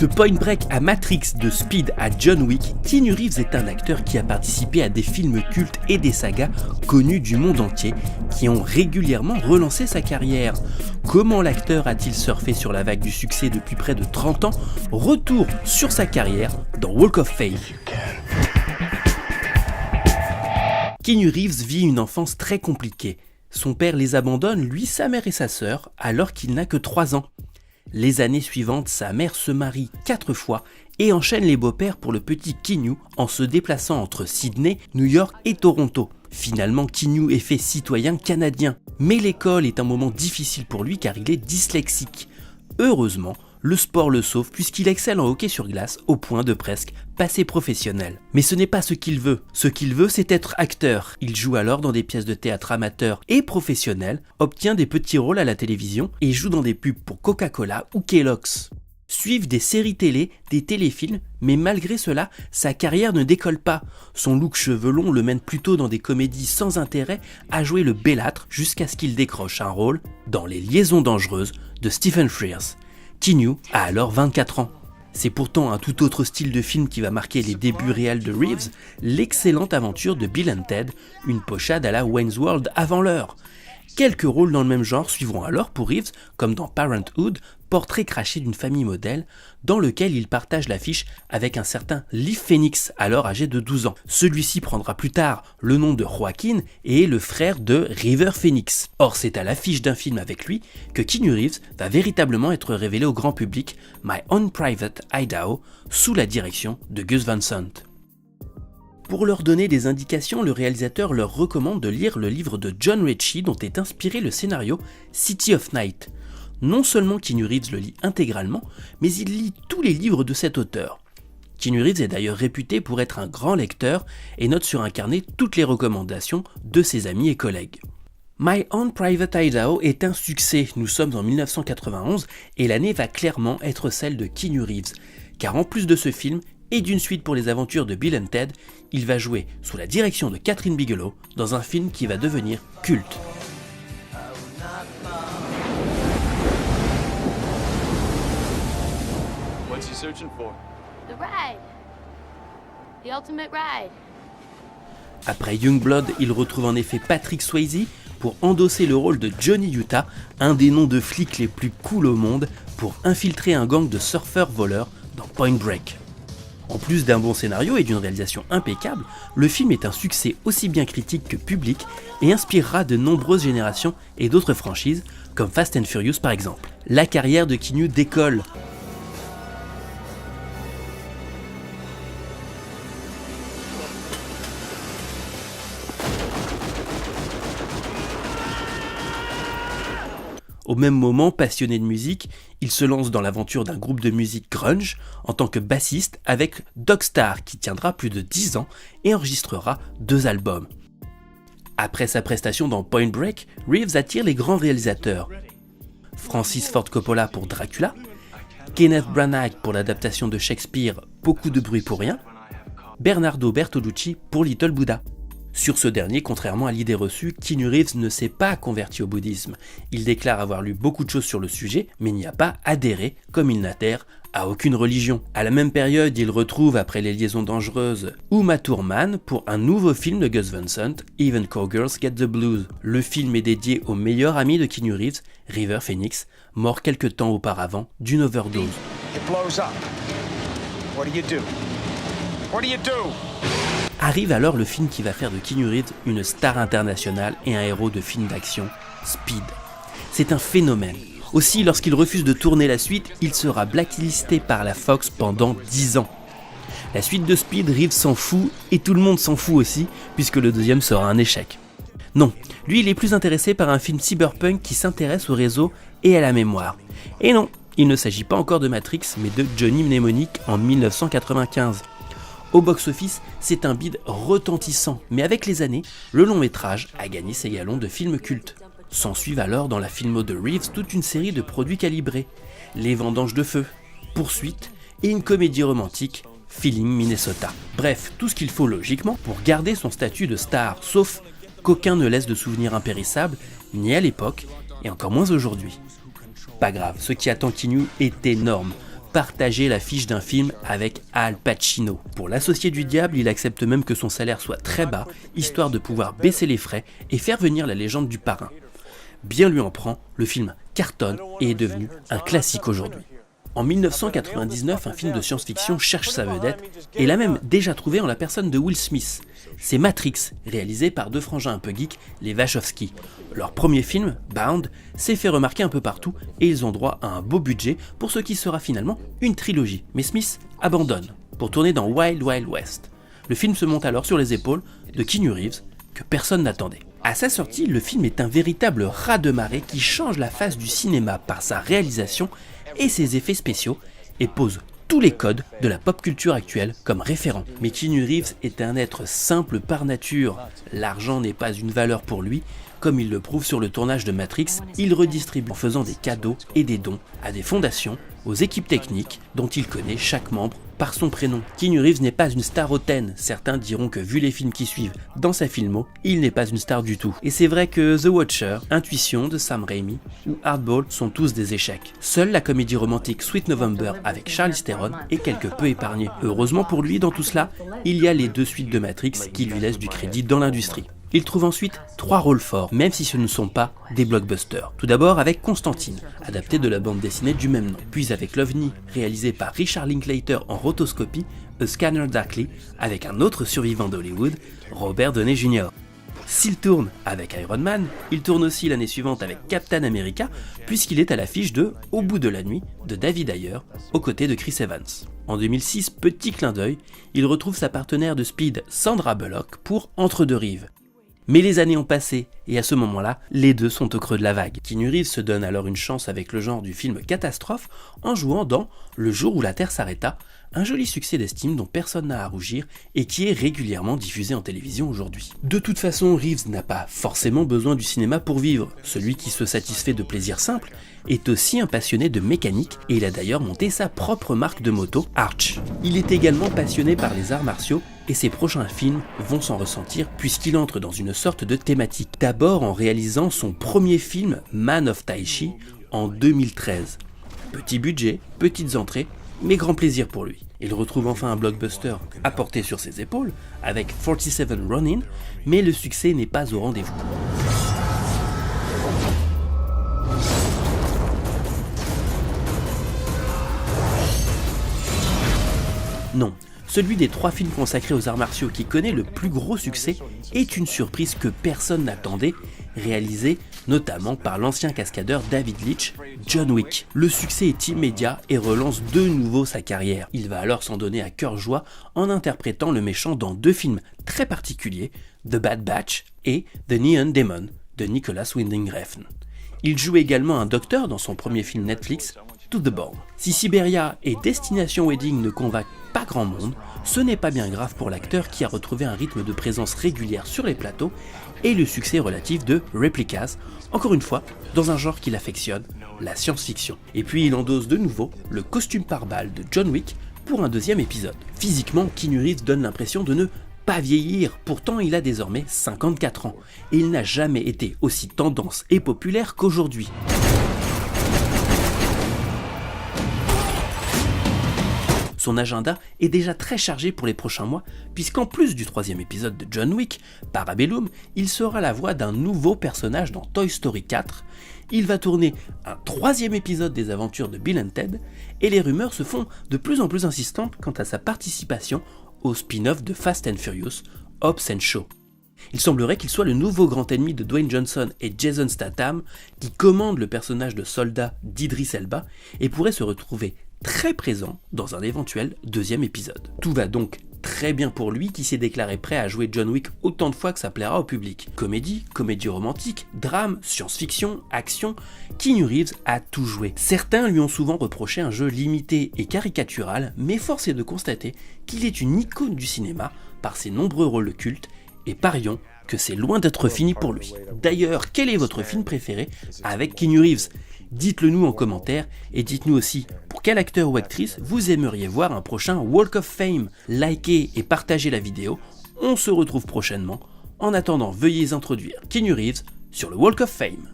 De Point Break à Matrix, de Speed à John Wick, Keanu Reeves est un acteur qui a participé à des films cultes et des sagas connus du monde entier qui ont régulièrement relancé sa carrière. Comment l'acteur a-t-il surfé sur la vague du succès depuis près de 30 ans? Retour sur sa carrière dans Walk of Fame. Keanu Reeves vit une enfance très compliquée. Son père les abandonne, lui, sa mère et sa sœur, alors qu'il n'a que 3 ans. Les années suivantes, sa mère se marie 4 fois et enchaîne les beaux-pères pour le petit Keanu en se déplaçant entre Sydney, New York et Toronto. Finalement, Keanu est fait citoyen canadien. Mais l'école est un moment difficile pour lui car il est dyslexique. Heureusement, le sport le sauve puisqu'il excelle en hockey sur glace au point de presque passer professionnel. Mais ce n'est pas ce qu'il veut. Ce qu'il veut, c'est être acteur. Il joue alors dans des pièces de théâtre amateurs et professionnelles, obtient des petits rôles à la télévision et joue dans des pubs pour Coca-Cola ou Kellogg's. Suivent des séries télé, des téléfilms, mais malgré cela, sa carrière ne décolle pas. Son look chevelon le mène plutôt dans des comédies sans intérêt à jouer le bellâtre jusqu'à ce qu'il décroche un rôle dans Les Liaisons dangereuses de Stephen Frears. Keanu a alors 24 ans. C'est pourtant un tout autre style de film qui va marquer les débuts réels de Reeves, l'excellente aventure de Bill & Ted, une pochade à la Wayne's World avant l'heure. Quelques rôles dans le même genre suivront alors pour Reeves, comme dans Parenthood, portrait craché d'une famille modèle, dans lequel il partage l'affiche avec un certain Lee Phoenix, alors âgé de 12 ans. Celui-ci prendra plus tard le nom de Joaquin et est le frère de River Phoenix. Or, c'est à l'affiche d'un film avec lui que Keanu Reeves va véritablement être révélé au grand public, My Own Private Idaho, sous la direction de Gus Van Sant. Pour leur donner des indications, le réalisateur leur recommande de lire le livre de John Ritchie dont est inspiré le scénario City of Night. Non seulement Keanu Reeves le lit intégralement, mais il lit tous les livres de cet auteur. Keanu Reeves est d'ailleurs réputé pour être un grand lecteur et note sur un carnet toutes les recommandations de ses amis et collègues. My Own Private Idaho est un succès, nous sommes en 1991 et l'année va clairement être celle de Keanu Reeves, car en plus de ce film et d'une suite pour les aventures de Bill & Ted, il va jouer sous la direction de Catherine Bigelow dans un film qui va devenir culte. What's he searching for? The ride. The ultimate ride. Après Youngblood, il retrouve en effet Patrick Swayze pour endosser le rôle de Johnny Utah, un des noms de flics les plus cool au monde, pour infiltrer un gang de surfeurs-voleurs dans Point Break. En plus d'un bon scénario et d'une réalisation impeccable, le film est un succès aussi bien critique que public et inspirera de nombreuses générations et d'autres franchises, comme Fast and Furious par exemple. La carrière de Keanu décolle. Au même moment, passionné de musique, il se lance dans l'aventure d'un groupe de musique grunge en tant que bassiste avec Dogstar qui tiendra plus de 10 ans et enregistrera 2 albums. Après sa prestation dans Point Break, Reeves attire les grands réalisateurs. Francis Ford Coppola pour Dracula, Kenneth Branagh pour l'adaptation de Shakespeare Beaucoup de bruit pour rien, Bernardo Bertolucci pour Little Buddha. Sur ce dernier, contrairement à l'idée reçue, Keanu Reeves ne s'est pas converti au bouddhisme. Il déclare avoir lu beaucoup de choses sur le sujet, mais n'y a pas adhéré, comme il n'adhère à aucune religion. À la même période, il retrouve, après Les Liaisons dangereuses, Uma Thurman pour un nouveau film de Gus Van Sant, Even Cowgirls Get the Blues. Le film est dédié au meilleur ami de Keanu Reeves, River Phoenix, mort quelque temps auparavant d'une overdose. It blows up. What do you do? What do you do? Arrive alors le film qui va faire de Keanu Reeves une star internationale et un héros de film d'action, Speed. C'est un phénomène. Aussi, lorsqu'il refuse de tourner la suite, il sera blacklisté par la Fox pendant 10 ans. La suite de Speed, Reeves s'en fout et tout le monde s'en fout aussi, puisque le deuxième sera un échec. Non, lui il est plus intéressé par un film cyberpunk qui s'intéresse au réseau et à la mémoire. Et non, il ne s'agit pas encore de Matrix, mais de Johnny Mnemonic en 1995. Au box-office, c'est un bide retentissant, mais avec les années, le long métrage a gagné ses galons de films cultes. S'ensuivent alors dans la filmo de Reeves toute une série de produits calibrés, Les Vendanges de Feu, Poursuite et une comédie romantique, Feeling Minnesota. Bref, tout ce qu'il faut logiquement pour garder son statut de star, sauf qu'aucun ne laisse de souvenirs impérissables, ni à l'époque, et encore moins aujourd'hui. Pas grave, ce qui attend Keanu est énorme. partager l'affiche d'un film avec Al Pacino. Pour l'associé du diable, il accepte même que son salaire soit très bas, histoire de pouvoir baisser les frais et faire venir la légende du parrain. Bien lui en prend, le film cartonne et est devenu un classique aujourd'hui. En 1999, un film de science-fiction cherche sa vedette et l'a même déjà trouvé en la personne de Will Smith. C'est Matrix, réalisé par deux frangins un peu geeks, les Wachowski. Leur premier film, Bound, s'est fait remarquer un peu partout et ils ont droit à un beau budget pour ce qui sera finalement une trilogie. Mais Smith abandonne pour tourner dans Wild Wild West. Le film se monte alors sur les épaules de Keanu Reeves, que personne n'attendait. À sa sortie, le film est un véritable raz-de-marée qui change la face du cinéma par sa réalisation et ses effets spéciaux et pose tous les codes de la pop culture actuelle comme référent. Mais Keanu Reeves est un être simple par nature. L'argent n'est pas une valeur pour lui. Comme il le prouve sur le tournage de Matrix, il redistribue en faisant des cadeaux et des dons à des fondations, aux équipes techniques dont il connaît chaque membre par son prénom. Keanu Reeves n'est pas une star hautaine. Certains diront que vu les films qui suivent dans sa filmo, il n'est pas une star du tout. Et c'est vrai que The Watcher, Intuition de Sam Raimi ou Hardball sont tous des échecs. Seule la comédie romantique Sweet November avec Charlize Theron est quelque peu épargnée. Heureusement pour lui, dans tout cela, il y a les deux suites de Matrix qui lui laissent du crédit dans l'industrie. Il trouve ensuite 3 rôles forts, même si ce ne sont pas des blockbusters. Tout d'abord avec Constantine, adapté de la bande dessinée du même nom. Puis avec l'OVNI, réalisé par Richard Linklater en rotoscopie, A Scanner Darkly, avec un autre survivant d'Hollywood, Robert Downey Jr. S'il tourne avec Iron Man, il tourne aussi l'année suivante avec Captain America, puisqu'il est à l'affiche de Au bout de la nuit de David Ayer, aux côtés de Chris Evans. En 2006, petit clin d'œil, il retrouve sa partenaire de Speed, Sandra Bullock, pour Entre deux rives. Mais les années ont passé, et à ce moment-là, les deux sont au creux de la vague. Keanu Reeves se donne alors une chance avec le genre du film catastrophe en jouant dans Le jour où la Terre s'arrêta, un joli succès d'estime dont personne n'a à rougir et qui est régulièrement diffusé en télévision aujourd'hui. De toute façon, Reeves n'a pas forcément besoin du cinéma pour vivre. Celui qui se satisfait de plaisirs simples est aussi un passionné de mécanique et il a d'ailleurs monté sa propre marque de moto, Arch. Il est également passionné par les arts martiaux et ses prochains films vont s'en ressentir puisqu'il entre dans une sorte de thématique. D'abord en réalisant son premier film Man of Tai Chi en 2013. Petit budget, petites entrées, mais grand plaisir pour lui. Il retrouve enfin un blockbuster à porter sur ses épaules avec 47 Ronin, mais le succès n'est pas au rendez-vous. Non, celui des 3 films consacrés aux arts martiaux qui connaît le plus gros succès est une surprise que personne n'attendait, réalisé notamment par l'ancien cascadeur David Leitch, John Wick. Le succès est immédiat et relance de nouveau sa carrière. Il va alors s'en donner à cœur joie en interprétant le méchant dans 2 films très particuliers, The Bad Batch et The Neon Demon de Nicholas Winding Refn. Il joue également un docteur dans son premier film Netflix, To the Bone. Si Siberia et Destination Wedding ne convainquent pas grand monde, ce n'est pas bien grave pour l'acteur qui a retrouvé un rythme de présence régulière sur les plateaux et le succès relatif de Replicas, encore une fois dans un genre qu'il affectionne, la science-fiction. Et puis il endosse de nouveau le costume par balle de John Wick pour un 2e épisode. Physiquement, Keanu Reeves donne l'impression de ne pas vieillir, pourtant il a désormais 54 ans et il n'a jamais été aussi tendance et populaire qu'aujourd'hui. Son agenda est déjà très chargé pour les prochains mois, puisqu'en plus du 3e épisode de John Wick, Parabellum, il sera la voix d'un nouveau personnage dans Toy Story 4, il va tourner un 3e épisode des aventures de Bill & Ted, et les rumeurs se font de plus en plus insistantes quant à sa participation au spin-off de Fast and Furious, Hobbs & Shaw. Il semblerait qu'il soit le nouveau grand ennemi de Dwayne Johnson et Jason Statham, qui commande le personnage de soldat d'Idris Elba, et pourrait se retrouver très présent dans un éventuel 2e épisode. Tout va donc très bien pour lui qui s'est déclaré prêt à jouer John Wick autant de fois que ça plaira au public. Comédie, comédie romantique, drame, science-fiction, action, Keanu Reeves a tout joué. Certains lui ont souvent reproché un jeu limité et caricatural, mais force est de constater qu'il est une icône du cinéma par ses nombreux rôles cultes, et parions que c'est loin d'être fini pour lui. D'ailleurs, quel est votre film préféré avec Keanu Reeves ? Dites-le nous en commentaire et dites-nous aussi pour quel acteur ou actrice vous aimeriez voir un prochain Walk of Fame. Likez et partagez la vidéo, on se retrouve prochainement. En attendant, veuillez introduire Keanu Reeves sur le Walk of Fame.